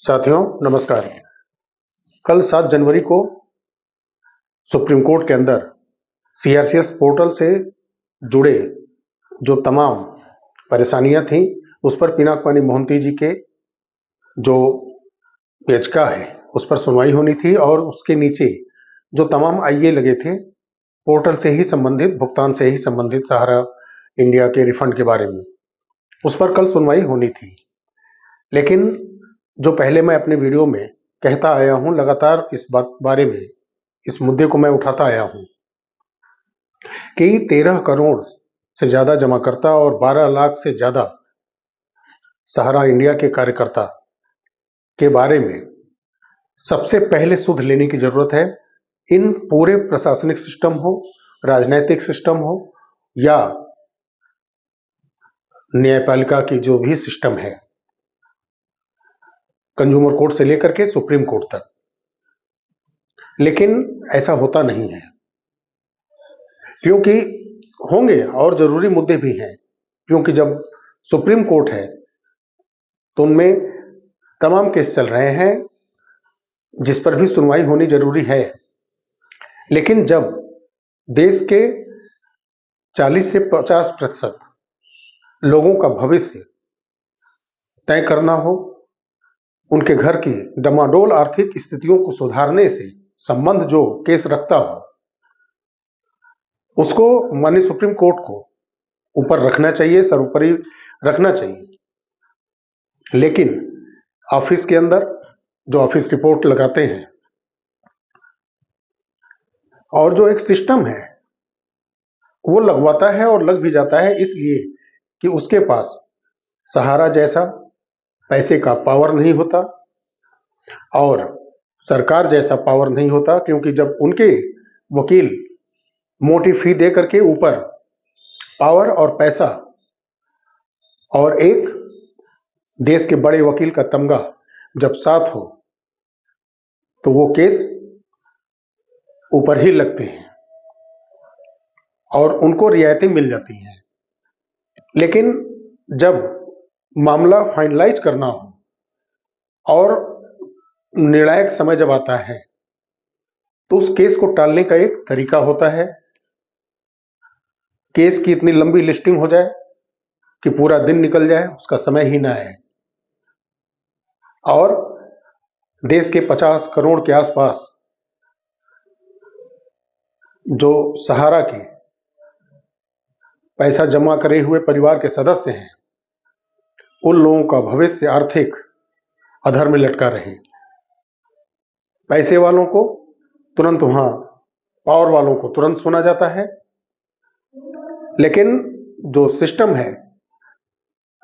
साथियों नमस्कार। कल 7 जनवरी को सुप्रीम कोर्ट के अंदर सीआरसीएस पोर्टल से जुड़े जो तमाम परेशानियां थीं उस पर पिनाक पानी मोहंती जी के जो याचिका है उस पर सुनवाई होनी थी और उसके नीचे जो तमाम आईए लगे थे पोर्टल से ही संबंधित, भुगतान से ही संबंधित, सहारा इंडिया के रिफंड के बारे में, उस पर कल सुनवाई होनी थी। लेकिन जो पहले मैं अपने वीडियो में कहता आया हूं, लगातार इस बात बारे में, इस मुद्दे को मैं उठाता आया हूं कि 13 करोड़ से ज्यादा जमाकर्ता और 12 लाख से ज्यादा सहारा इंडिया के कार्यकर्ता के बारे में सबसे पहले सुध लेने की जरूरत है। इन पूरे प्रशासनिक सिस्टम हो, राजनीतिक सिस्टम हो या न्यायपालिका की जो भी सिस्टम है, कंज्यूमर कोर्ट से लेकर के सुप्रीम कोर्ट तक, लेकिन ऐसा होता नहीं है। क्योंकि होंगे और जरूरी मुद्दे भी हैं, क्योंकि जब सुप्रीम कोर्ट है तो उनमें तमाम केस चल रहे हैं जिस पर भी सुनवाई होनी जरूरी है। लेकिन जब देश के 40 से 50% लोगों का भविष्य तय करना हो, उनके घर की डमाडोल आर्थिक स्थितियों को सुधारने से संबंध जो केस रखता हो, उसको माननीय सुप्रीम कोर्ट को ऊपर रखना चाहिए, सर्वोपरि रखना चाहिए। लेकिन ऑफिस के अंदर जो ऑफिस रिपोर्ट लगाते हैं और जो एक सिस्टम है वो लगवाता है और लग भी जाता है, इसलिए कि उसके पास सहारा जैसा पैसे का पावर नहीं होता और सरकार जैसा पावर नहीं होता। क्योंकि जब उनके वकील मोटी फी दे करके ऊपर पावर और पैसा और एक देश के बड़े वकील का तमगा जब साथ हो तो वो केस ऊपर ही लगते हैं और उनको रियायतें मिल जाती हैं। लेकिन जब मामला फाइनलाइज करना हो और निर्णायक समय जब आता है तो उस केस को टालने का एक तरीका होता है। केस की इतनी लंबी लिस्टिंग हो जाए कि पूरा दिन निकल जाए, उसका समय ही ना आए और देश के 50 करोड़ के आसपास जो सहारा के पैसा जमा करे हुए परिवार के सदस्य हैं, उन लोगों का भविष्य आर्थिक अधर में लटका रहे। पैसे वालों को तुरंत वहां, पावर वालों को तुरंत सुना जाता है, लेकिन जो सिस्टम है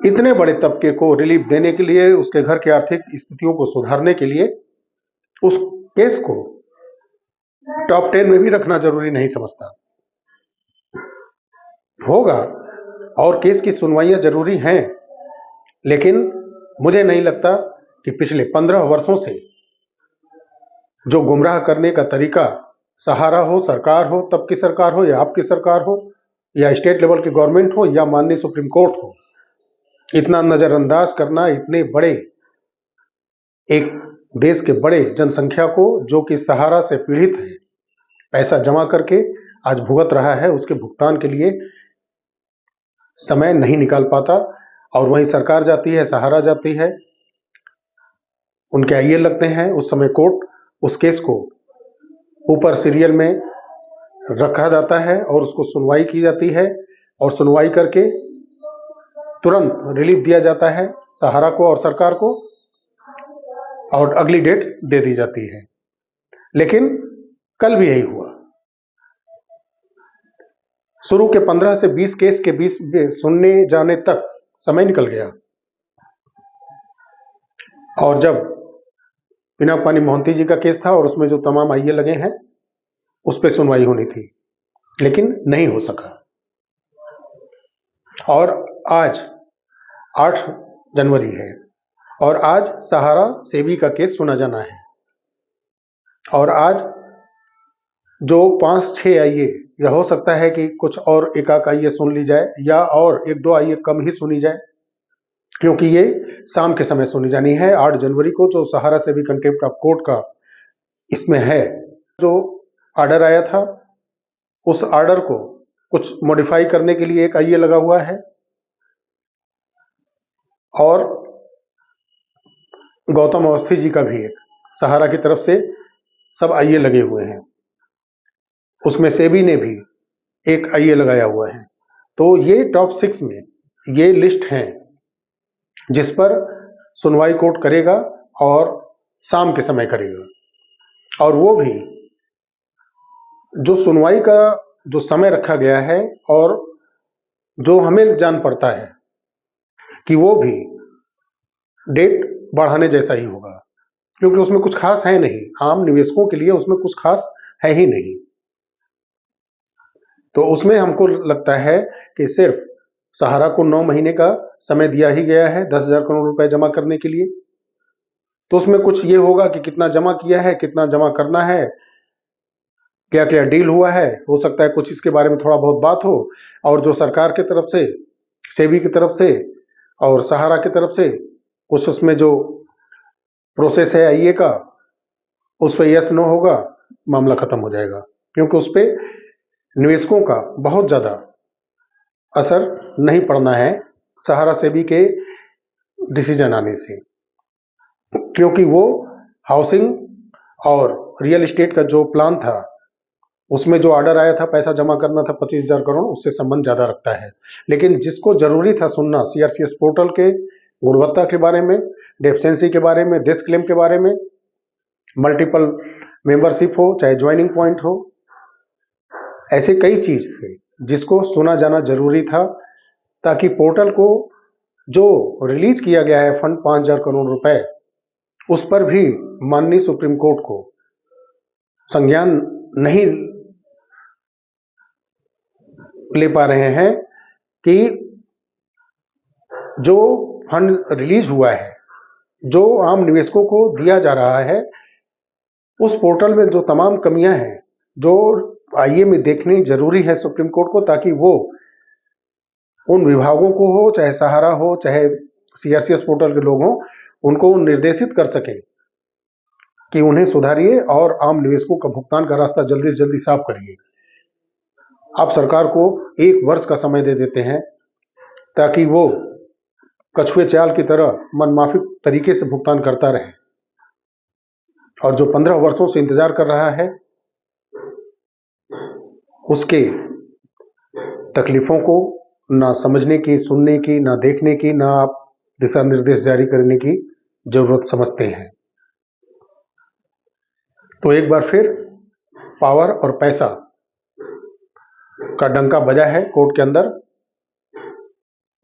इतने बड़े तबके को रिलीफ देने के लिए, उसके घर की आर्थिक स्थितियों को सुधारने के लिए उस केस को टॉप 10 में भी रखना जरूरी नहीं समझता। होगा और केस की सुनवाइयां जरूरी हैं, लेकिन मुझे नहीं लगता कि पिछले 15 वर्षों से जो गुमराह करने का तरीका, सहारा हो, सरकार हो, तब की सरकार हो या आपकी सरकार हो या स्टेट लेवल की गवर्नमेंट हो या माननीय सुप्रीम कोर्ट हो, इतना नजरअंदाज करना, इतने बड़े एक देश के बड़े जनसंख्या को जो कि सहारा से पीड़ित है, पैसा जमा करके आज भुगत रहा है, उसके भुगतान के लिए समय नहीं निकाल पाता और वहीं सरकार जाती है, सहारा जाती है, उनके आईए लगते हैं, उस समय कोर्ट उस केस को ऊपर सीरियल में रखा जाता है और उसको सुनवाई की जाती है और सुनवाई करके तुरंत रिलीफ दिया जाता है सहारा को और सरकार को और अगली डेट दे दी जाती है। लेकिन कल भी यही हुआ। शुरू के 15 से 20 केस के बीच सुनने जाने तक समय निकल गया और जब पिनाक पानी मोहंती जी का केस था और उसमें जो तमाम आईए लगे हैं उस पर सुनवाई होनी थी, लेकिन नहीं हो सका। और आज 8 जनवरी है और आज सहारा सेबी का केस सुना जाना है और आज जो 5-6 आईए, या हो सकता है कि कुछ और एक आईए सुन ली जाए या और 1-2 आईए कम ही सुनी जाए, क्योंकि ये शाम के समय सुनी जानी है। 8 जनवरी को जो सहारा से भी कंटेम्प्ट ऑफ कोर्ट का इसमें है, जो ऑर्डर आया था उस ऑर्डर को कुछ मॉडिफाई करने के लिए एक आईए लगा हुआ है और गौतम अवस्थी जी का भी एक सहारा की तरफ से सब आईए लगे हुए हैं। उसमें सेबी ने भी एक आईए लगाया हुआ है। तो ये टॉप 6 में ये लिस्ट हैं जिस पर सुनवाई कोर्ट करेगा और शाम के समय करेगा। और वो भी जो सुनवाई का जो समय रखा गया है और जो हमें जान पड़ता है कि वो भी डेट बढ़ाने जैसा ही होगा, क्योंकि उसमें कुछ खास है नहीं। आम निवेशकों के लिए उसमें कुछ खास है ही नहीं। तो उसमें हमको लगता है कि सिर्फ सहारा को 9 महीने का समय दिया ही गया है 10,000 करोड़ रुपए जमा करने के लिए। तो उसमें कुछ ये होगा कि कितना जमा किया है, कितना जमा करना है, क्या क्या डील हुआ है, हो सकता है कुछ इसके बारे में थोड़ा बहुत बात हो। और जो सरकार की तरफ से, सेबी की तरफ से और सहारा की तरफ से कुछ उसमें जो प्रोसेस है आईए का, उस पर यस नो होगा, मामला खत्म हो जाएगा। क्योंकि उस पर निवेशकों का बहुत ज़्यादा असर नहीं पड़ना है सहारा सेबी के डिसीजन आने से, क्योंकि वो हाउसिंग और रियल एस्टेट का जो प्लान था उसमें जो ऑर्डर आया था पैसा जमा करना था 25,000 करोड़, उससे संबंध ज़्यादा रखता है। लेकिन जिसको जरूरी था सुनना सीआरसीएस पोर्टल के गुणवत्ता के बारे में, डेफिशिएंसी के बारे में, डेथ क्लेम के बारे में, मल्टीपल मेंबरशिप हो चाहे ज्वाइनिंग पॉइंट हो, ऐसे कई चीज थे जिसको सुना जाना जरूरी था, ताकि पोर्टल को जो रिलीज किया गया है फंड 5,000 करोड़ रुपए, उस पर भी माननीय सुप्रीम कोर्ट को संज्ञान नहीं ले पा रहे हैं कि जो फंड रिलीज हुआ है, जो आम निवेशकों को दिया जा रहा है, उस पोर्टल में जो तमाम कमियां हैं जो आईए में देखनी जरूरी है सुप्रीम कोर्ट को, ताकि वो उन विभागों को हो चाहे सहारा हो चाहे सीआरसीएस पोर्टल के लोग हों, उनको निर्देशित कर सके कि उन्हें सुधारिए और आम निवेशकों का भुगतान का रास्ता जल्दी से जल्दी साफ करिए। आप सरकार को 1 वर्ष का समय दे देते हैं ताकि वो कछुए चाल की तरह मनमाफिक तरीके से भुगतान करता रहे, और जो 15 वर्षों से इंतजार कर रहा है उसके तकलीफों को ना समझने की, सुनने की, ना देखने की, ना आप दिशा निर्देश जारी करने की जरूरत समझते हैं। तो एक बार फिर पावर और पैसा का डंका बजा है कोर्ट के अंदर।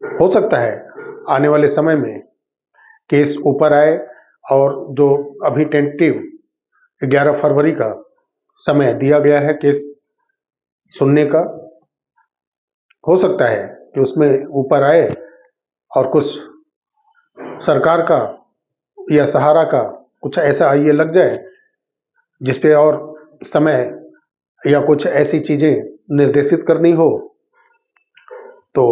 हो सकता है आने वाले समय में केस ऊपर आए और जो अभी टेंटेटिव 11 फरवरी का समय दिया गया है केस सुनने का, हो सकता है कि उसमें ऊपर आए और कुछ सरकार का या सहारा का कुछ ऐसा आईए लग जाए जिसपे और समय या कुछ ऐसी चीजें निर्देशित करनी हो, तो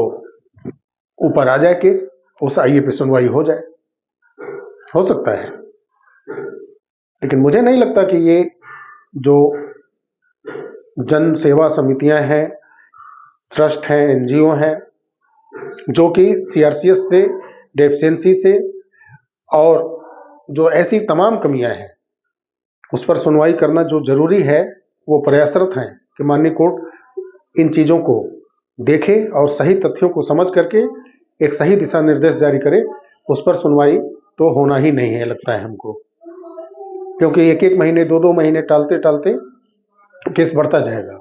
ऊपर आ जाए केस, उस आईए पे सुनवाई हो जाए, हो सकता है। लेकिन मुझे नहीं लगता कि ये जो जन सेवा समितियां हैं, ट्रस्ट हैं, एनजीओ हैं, जो कि सीआरसीएस से, डेफिशिएंसी से और जो ऐसी तमाम कमियां हैं उस पर सुनवाई करना जो जरूरी है, वो प्रयासरत हैं कि माननीय कोर्ट इन चीजों को देखे और सही तथ्यों को समझ करके एक सही दिशा निर्देश जारी करे। उस पर सुनवाई तो होना ही नहीं है लगता है हमको, क्योंकि 1-1 महीने 2-2 महीने टालते टालते केस बढ़ता जाएगा।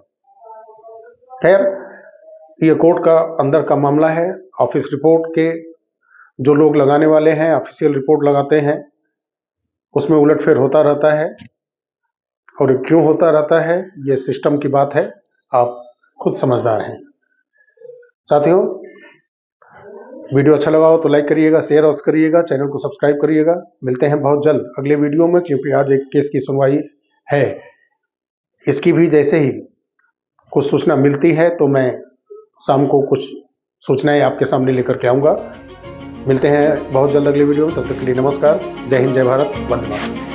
खैर, ये कोर्ट का अंदर का मामला है। ऑफिस रिपोर्ट के जो लोग लगाने वाले हैं, ऑफिशियल रिपोर्ट लगाते हैं, उसमें उलटफेर होता रहता है, और क्यों होता रहता है ये सिस्टम की बात है, आप खुद समझदार हैं। साथियों, वीडियो अच्छा लगा हो तो लाइक करिएगा, शेयर और करिएगा, चैनल को सब्सक्राइब करिएगा। मिलते हैं बहुत जल्द अगले वीडियो में, क्योंकि आज एक केस की सुनवाई है। इसकी भी जैसे ही कुछ सूचना मिलती है तो मैं शाम को कुछ सूचनाएं आपके सामने लेकर के आऊँगा। मिलते हैं बहुत जल्द अगली वीडियो में, तब तक के लिए नमस्कार। जय हिंद, जय भारत, वंदे मातरम।